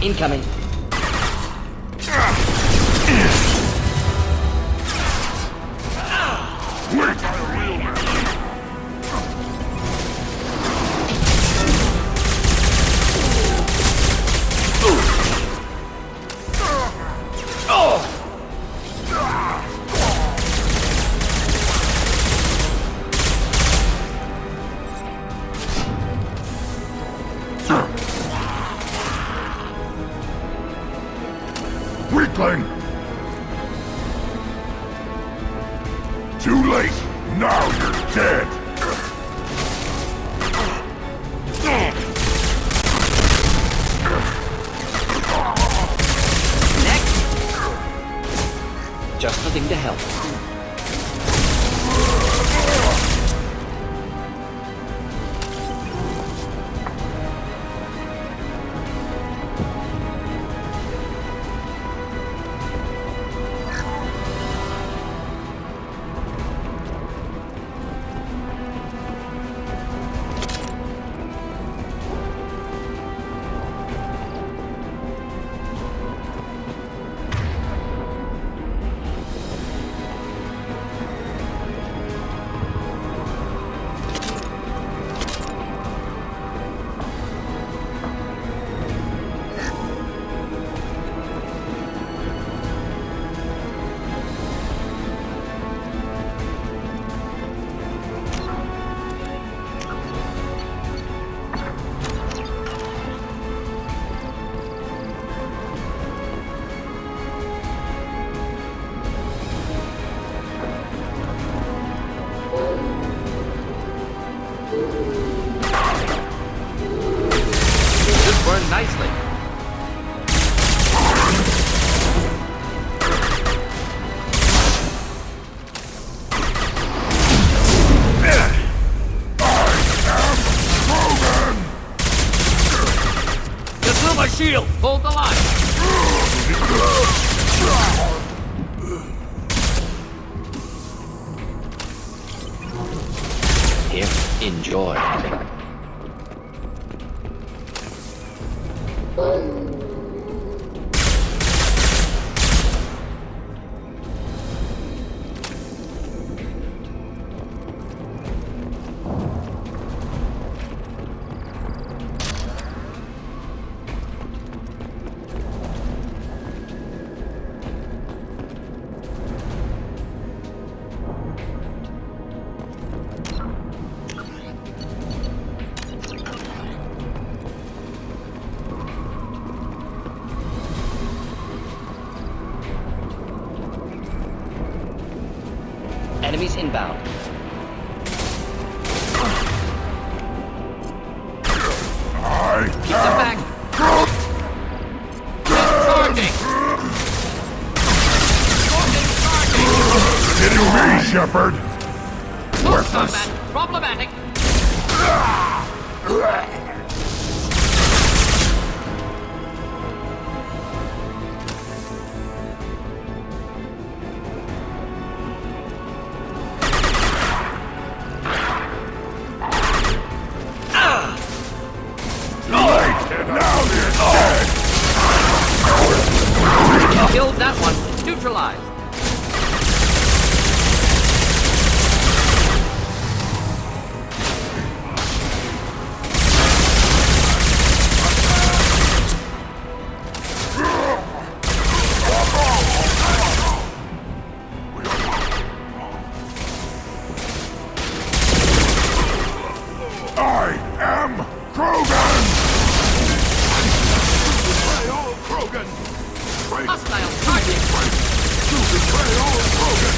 Incoming. Weakling! Too late! Now you're dead! Next! Just the thing to help. This burned nicely. Just through my shield! Hold the line! Here, enjoy. Enemies inbound. Keep them back. Charging. Getting me, Shepard! Close combat. Problematic. Now you're dead! Killed that one. Neutralized. I am Krogan! Hostile target. To betray all Krogan!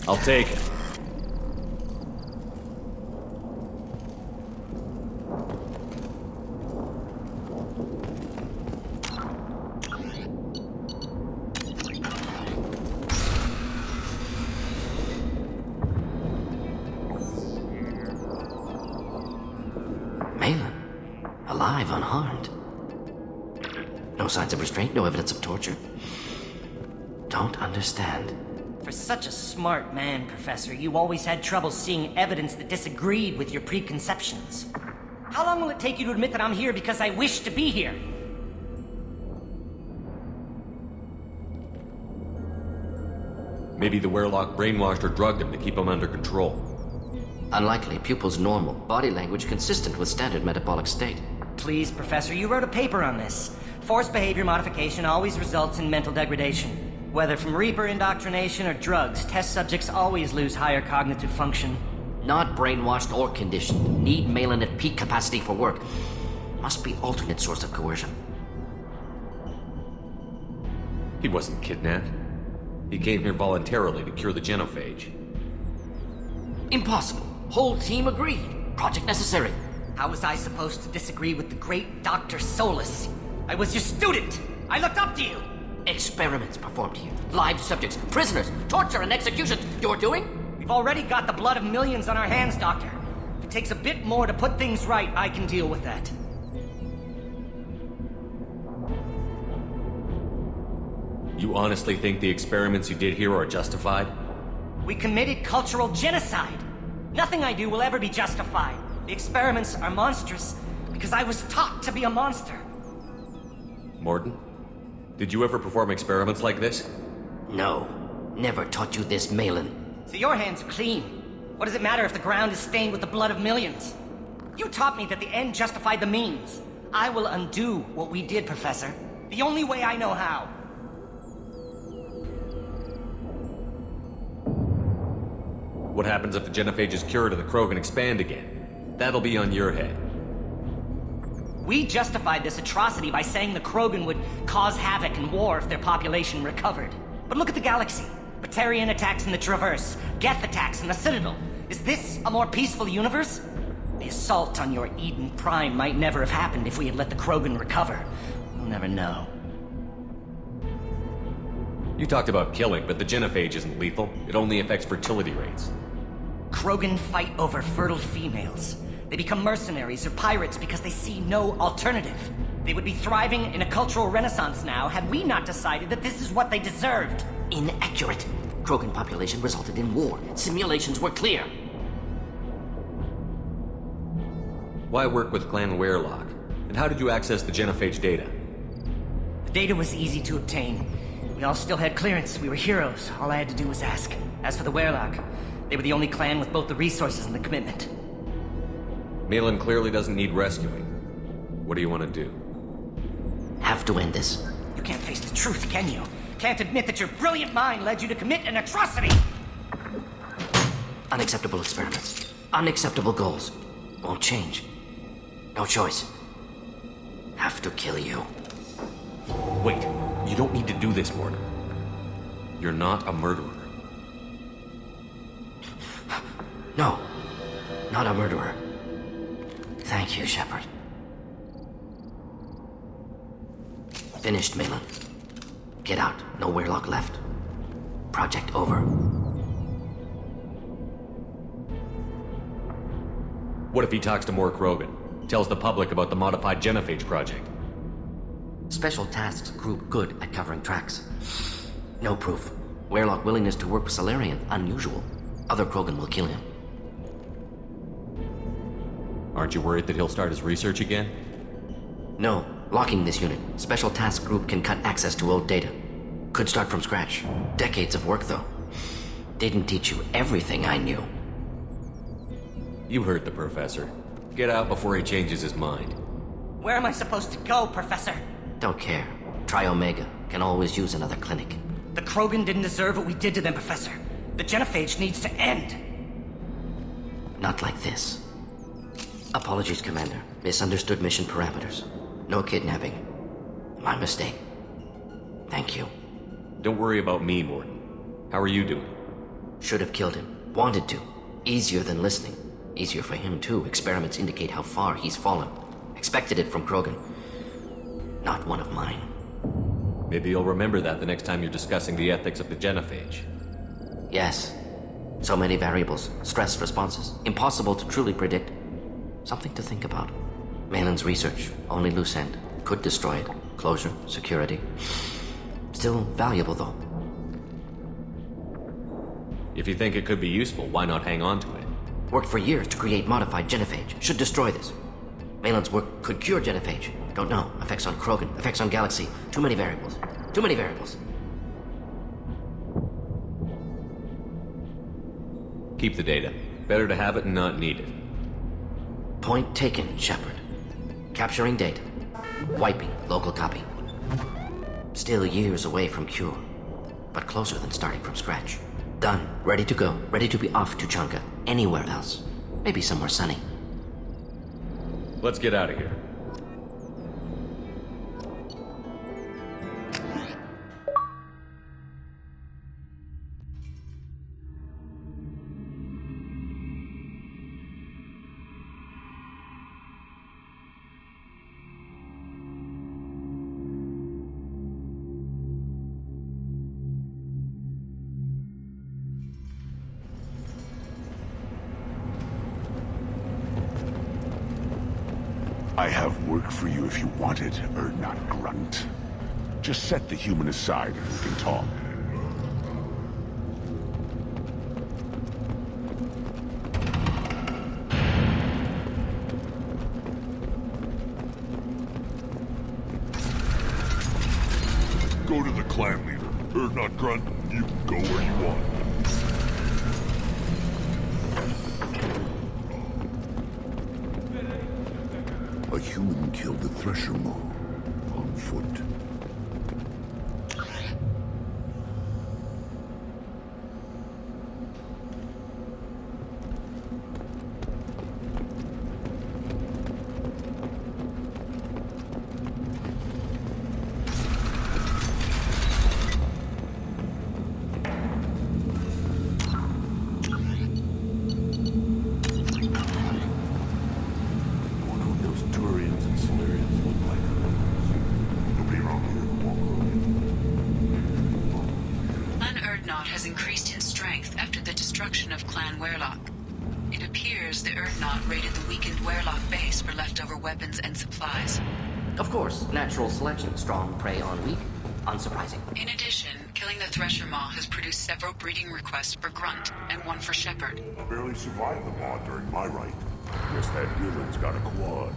I'll take it. Malin, alive, unharmed. No signs of restraint, no evidence of torture. Don't understand. For such a smart man, Professor, you always had trouble seeing evidence that disagreed with your preconceptions. How long will it take you to admit that I'm here because I wish to be here? Maybe the Werelock brainwashed or drugged him to keep him under control. Unlikely. Pupil's normal. Body language consistent with standard metabolic state. Please, Professor, you wrote a paper on this. Forced behavior modification always results in mental degradation. Whether from Reaper indoctrination or drugs, test subjects always lose higher cognitive function. Not brainwashed or conditioned. Need Malin at peak capacity for work. Must be alternate source of coercion. He wasn't kidnapped. He came here voluntarily to cure the genophage. Impossible. Whole team agreed. Project necessary. How was I supposed to disagree with the great Dr. Solus? I was your student! I looked up to you! Experiments performed here. Live subjects, prisoners, torture and executions. You're doing? We've already got the blood of millions on our hands, Doctor. If it takes a bit more to put things right, I can deal with that. You honestly think the experiments you did here are justified? We committed cultural genocide. Nothing I do will ever be justified. The experiments are monstrous because I was taught to be a monster. Mordin, did you ever perform experiments like this? No. Never taught you this, Malin. So your hands are clean. What does it matter if the ground is stained with the blood of millions? You taught me that the end justified the means. I will undo what we did, Professor. The only way I know how. What happens if the genophage is cured and the Krogan expand again? That'll be on your head. We justified this atrocity by saying the Krogan would cause havoc and war if their population recovered. But look at the galaxy. Batarian attacks in the Traverse, Geth attacks in the Citadel. Is this a more peaceful universe? The assault on your Eden Prime might never have happened if we had let the Krogan recover. We'll never know. You talked about killing, but the genophage isn't lethal. It only affects fertility rates. Krogan fight over fertile females. They become mercenaries or pirates because they see no alternative. They would be thriving in a cultural renaissance now had we not decided that this is what they deserved. Inaccurate. Krogan population resulted in war. Simulations were clear. Why work with Clan Werelock? And how did you access the genophage data? The data was easy to obtain. We all still had clearance. We were heroes. All I had to do was ask. As for the Werelock, they were the only clan with both the resources and the commitment. Malin clearly doesn't need rescuing. What do you want to do? Have to end this. You can't face the truth, can you? Can't admit that your brilliant mind led you to commit an atrocity! Unacceptable experiments. Unacceptable goals. Won't change. No choice. Have to kill you. Wait, you don't need to do this, Mordin. You're not a murderer. No. Not a murderer. Thank you, Shepard. Finished, Malin. Get out. No Werelock left. Project over. What if he talks to more Krogan? Tells the public about the modified genophage project? Special Tasks Group good at covering tracks. No proof. Werelock willingness to work with Salarian, unusual. Other Krogan will kill him. Aren't you worried that he'll start his research again? No. Locking this unit. Special Task Group can cut access to old data. Could start from scratch. Decades of work, though. Didn't teach you everything I knew. You heard the professor. Get out before he changes his mind. Where am I supposed to go, Professor? Don't care. Try Omega. Can always use another clinic. The Krogan didn't deserve what we did to them, Professor. The genophage needs to end. Not like this. Apologies, Commander. Misunderstood mission parameters. No kidnapping. My mistake. Thank you. Don't worry about me, Mordin. How are you doing? Should have killed him. Wanted to. Easier than listening. Easier for him, too. Experiments indicate how far he's fallen. Expected it from Krogan. Not one of mine. Maybe you'll remember that the next time you're discussing the ethics of the genophage. Yes. So many variables. Stress responses. Impossible to truly predict. Something to think about. Malin's research. Only loose end. Could destroy it. Closure. Security. Still valuable, though. If you think it could be useful, why not hang on to it? Worked for years to create modified genophage. Should destroy this. Malin's work could cure genophage. Don't know. Effects on Krogan. Effects on Galaxy. Too many variables. Too many variables. Keep the data. Better to have it and not need it. Point taken, Shepard. Capturing data. Wiping local copy. Still years away from cure. But closer than starting from scratch. Done. Ready to go. Ready to be off to Chang'e. Anywhere else. Maybe somewhere sunny. Let's get out of here. I have work for you if you want it, Urdnot Grunt. Just set the human aside and we can talk. Go to the clan leader. Urdnot Grunt, you can go where you want. A human killed the Thresher Maw on foot. Has increased in strength after the destruction of Clan Werlock. It appears the Urdnot raided the weakened Werlock base for leftover weapons and supplies. Of course, natural selection. Strong prey on weak. Unsurprising. In addition, killing the Thresher Maw has produced several breeding requests for Grunt and one for Shepard. I barely survived the Maw during my reign. Guess that human's got a quad.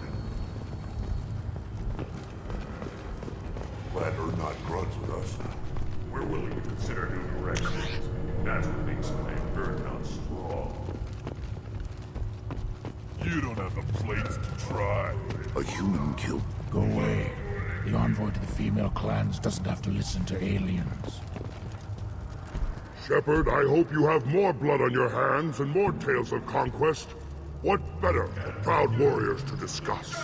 Glad Urdnot Grunt's with us. We're willing to consider new directions. That's what makes Clan Urdnot strong. You don't have the plates to try. A human killed. Go away. The envoy to the female clans doesn't have to listen to aliens. Shepard, I hope you have more blood on your hands and more tales of conquest. What better for proud warriors to discuss?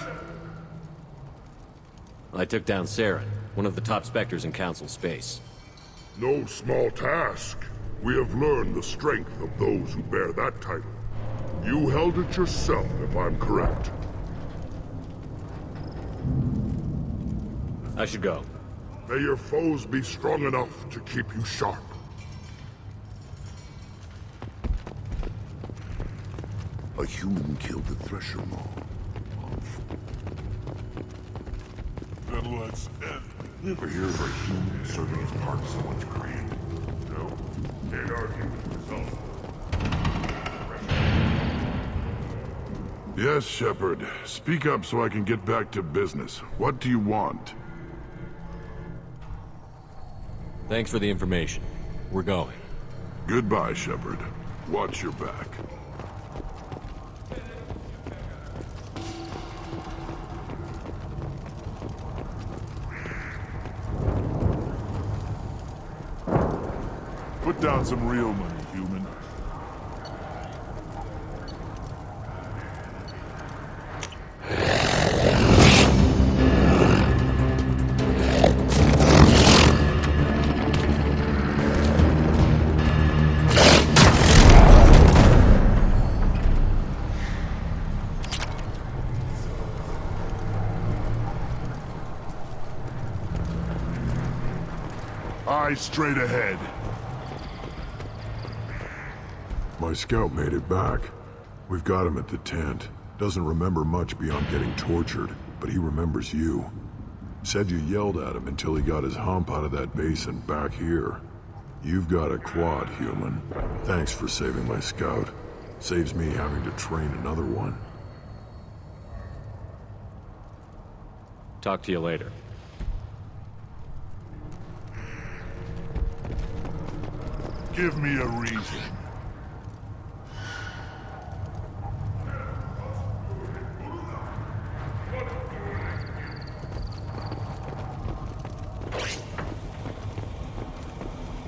I took down Saren, one of the top Spectres in Council space. No small task. We have learned the strength of those who bear that title. You held it yourself, if I'm correct. I should go. May your foes be strong enough to keep you sharp. A human killed the Thresher Maw. Then let's end. You ever hear of a human serving as part of someone's creed? No. Can't argue with the result. Yes, Shepard. Speak up so I can get back to business. What do you want? Thanks for the information. We're going. Goodbye, Shepard. Watch your back. Put down some real money, human. Eyes straight ahead. My scout made it back. We've got him at the tent. Doesn't remember much beyond getting tortured, but he remembers you. Said you yelled at him until he got his hump out of that basin back here. You've got a quad, human. Thanks for saving my scout. Saves me having to train another one. Talk to you later. Give me a reason.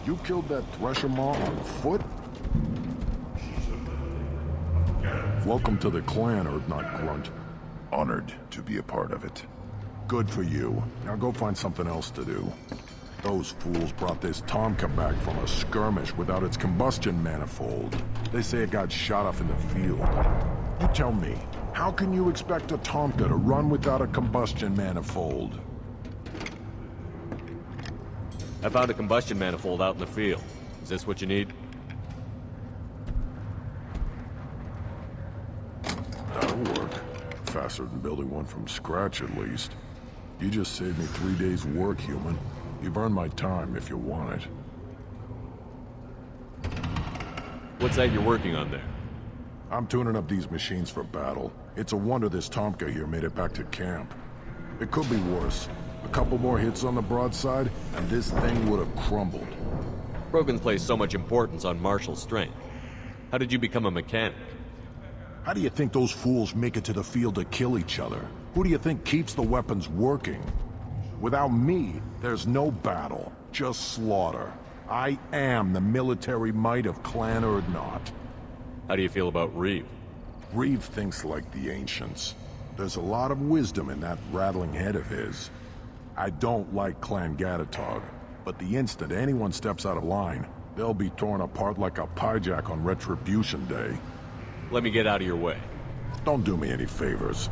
You killed that Thresher Maw on foot? Welcome to the clan, Urdnot Grunt. Honored to be a part of it. Good for you. Now go find something else to do. Those fools brought this Tomka back from a skirmish without its combustion manifold. They say it got shot off in the field. You tell me, how can you expect a Tomka to run without a combustion manifold? I found a combustion manifold out in the field. Is this what you need? That'll work. Faster than building one from scratch, at least. You just saved me 3 days' work, human. You've earned my time if you want it. What's that you're working on there? I'm tuning up these machines for battle. It's a wonder this Tomka here made it back to camp. It could be worse. A couple more hits on the broadside, and this thing would have crumbled. Krogan's placed so much importance on martial strength. How did you become a mechanic? How do you think those fools make it to the field to kill each other? Who do you think keeps the weapons working? Without me, there's no battle, just slaughter. I am the military might of Clan Urdnot. How do you feel about Reeve? Reeve thinks like the ancients. There's a lot of wisdom in that rattling head of his. I don't like Clan Gatatog, but the instant anyone steps out of line, they'll be torn apart like a pyjak on Retribution Day. Let me get out of your way. Don't do me any favors.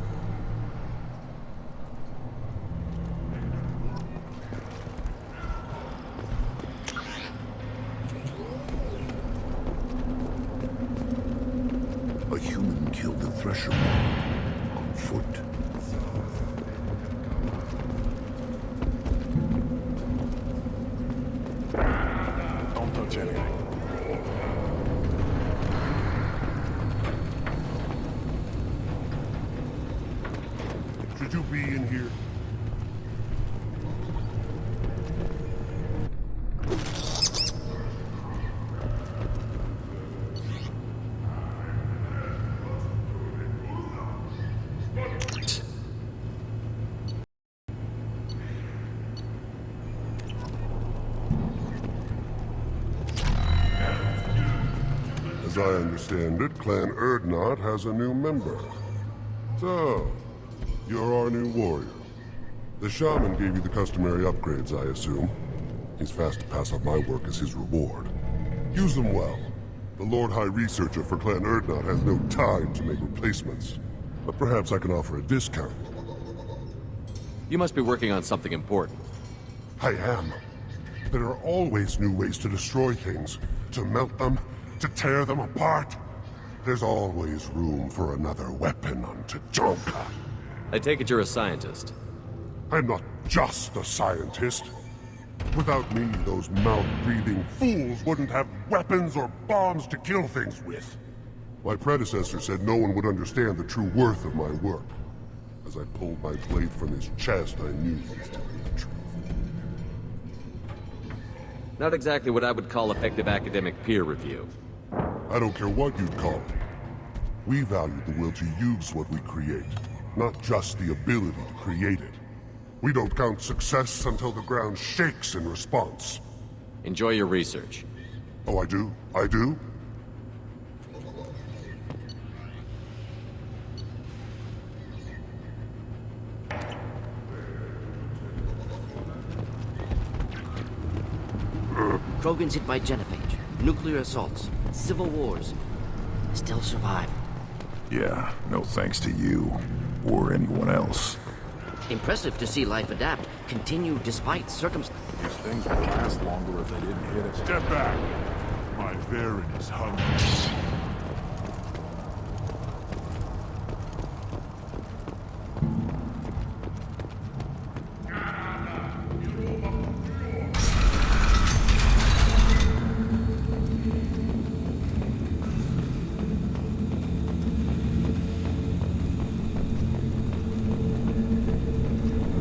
A human killed the Thresher Maw on foot. Don't touch anything. Should you be in here? As I understand it, Clan Urdnot has a new member. So, you're our new warrior. The shaman gave you the customary upgrades, I assume. He's fast to pass up my work as his reward. Use them well. The Lord High Researcher for Clan Urdnot has no time to make replacements. But perhaps I can offer a discount. You must be working on something important. I am. There are always new ways to destroy things. To melt them, to tear them apart. There's always room for another weapon on Tajonka. I take it you're a scientist. I'm not just a scientist. Without me, those mouth-breathing fools wouldn't have weapons or bombs to kill things with. My predecessor said no one would understand the true worth of my work. As I pulled my blade from his chest, I knew he was telling the truth. Not exactly what I would call effective academic peer review. I don't care what you'd call it. We value the will to use what we create, not just the ability to create it. We don't count success until the ground shakes in response. Enjoy your research. Oh, I do? I do? Krogan's hit by genophage, nuclear assaults, civil wars. Still survive. Yeah, no thanks to you. Or anyone else. Impressive to see life adapt, continue despite circumstances. These things would last longer if they didn't hit us. Step back. My Varen is hungry.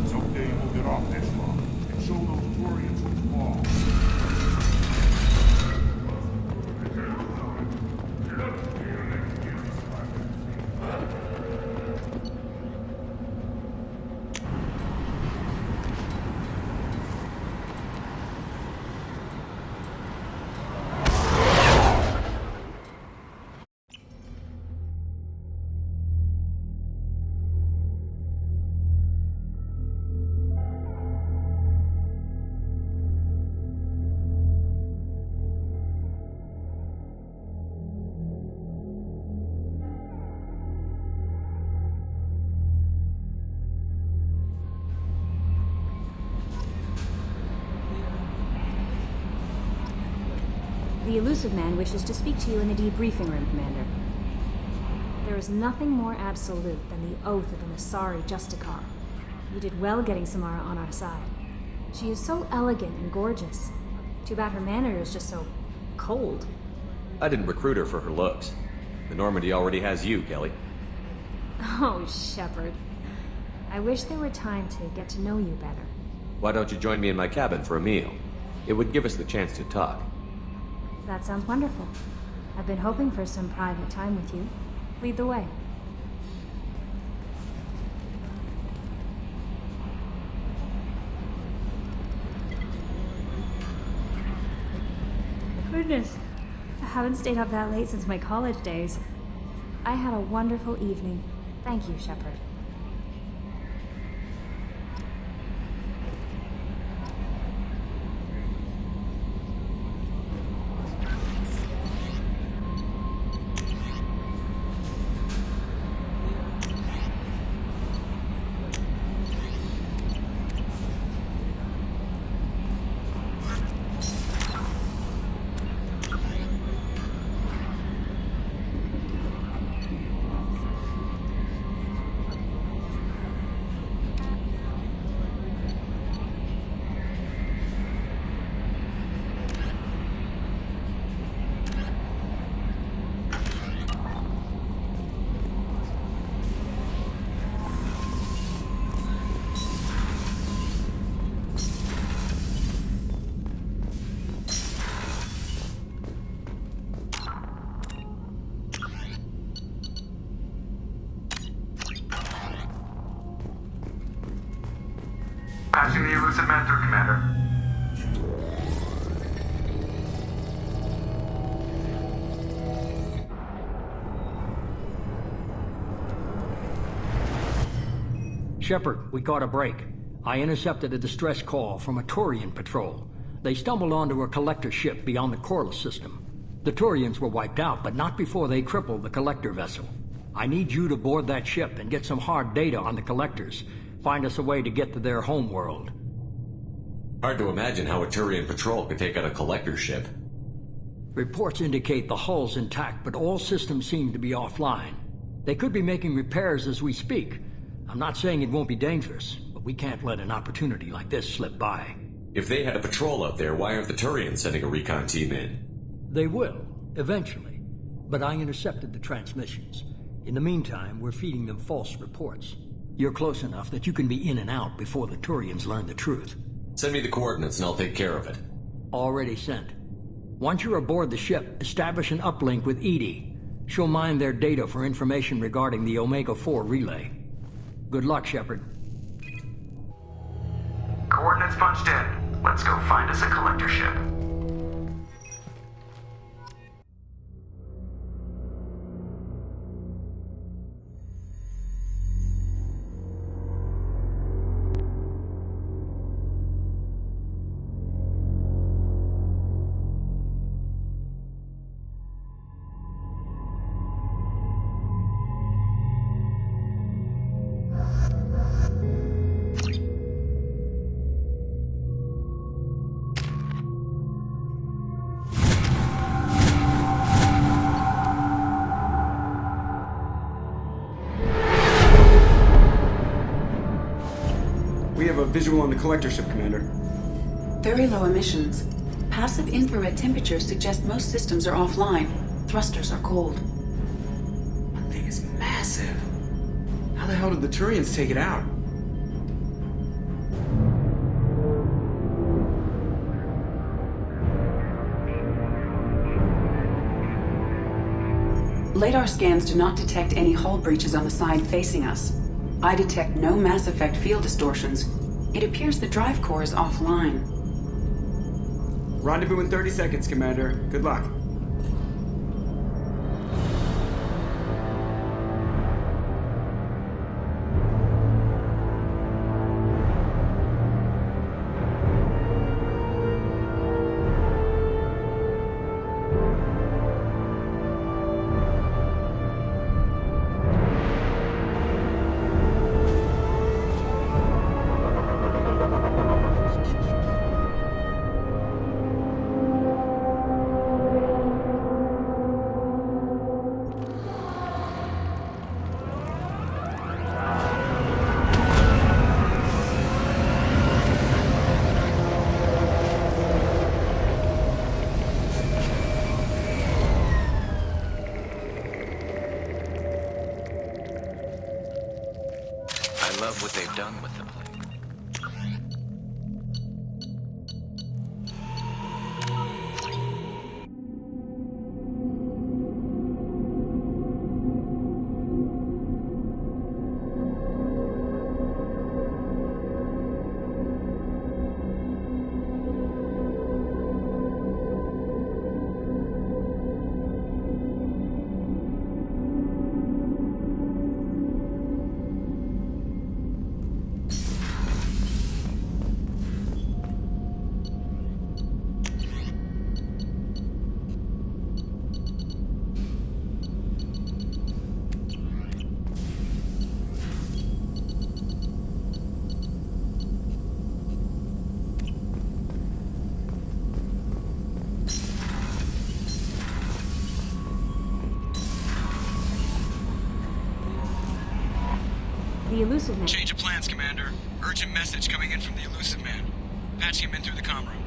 Someday we'll get off this long and show those Turians who's wrong. The Elusive Man wishes to speak to you in the debriefing room, Commander. There is nothing more absolute than the oath of an Asari Justicar. You did well getting Samara on our side. She is so elegant and gorgeous. Too bad her manner is just so cold. I didn't recruit her for her looks. The Normandy already has you, Kelly. Oh, Shepard. I wish there were time to get to know you better. Why don't you join me in my cabin for a meal? It would give us the chance to talk. That sounds wonderful. I've been hoping for some private time with you. Lead the way. Goodness, I haven't stayed up that late since my college days. I had a wonderful evening. Thank you, Shepard. Patching the Elusive Man through, Commander. Shepard, we caught a break. I intercepted a distress call from a Turian patrol. They stumbled onto a collector ship beyond the Corliss system. The Turians were wiped out, but not before they crippled the collector vessel. I need you to board that ship and get some hard data on the collectors. Find us a way to get to their home world. Hard to imagine how a Turian patrol could take out a collector ship. Reports indicate the hull's intact, but all systems seem to be offline. They could be making repairs as we speak. I'm not saying it won't be dangerous, but we can't let an opportunity like this slip by. If they had a patrol out there, why aren't the Turians sending a recon team in? They will, eventually. But I intercepted the transmissions. In the meantime, we're feeding them false reports. You're close enough that you can be in and out before the Turians learn the truth. Send me the coordinates and I'll take care of it. Already sent. Once you're aboard the ship, establish an uplink with EDI. She'll mine their data for information regarding the Omega-4 relay. Good luck, Shepard. Coordinates punched in. Let's go find us a collector ship. visual on the collector ship, Commander. Very low emissions. Passive infrared temperatures suggest most systems are offline. Thrusters are cold. That thing is massive. How the hell did the Turians take it out? Radar scans do not detect any hull breaches on the side facing us. I detect no mass effect field distortions. It appears the drive core is offline. Rendezvous in 30 seconds, Commander. Good luck. I love what they've done with the place. The Illusive Man. Change of plans, Commander. Urgent message coming in from the Illusive Man. Patching him in through the comm room.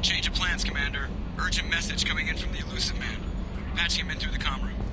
Change of plans, Commander. Urgent message coming in from the Illusive Man. Patching him in through the comm room.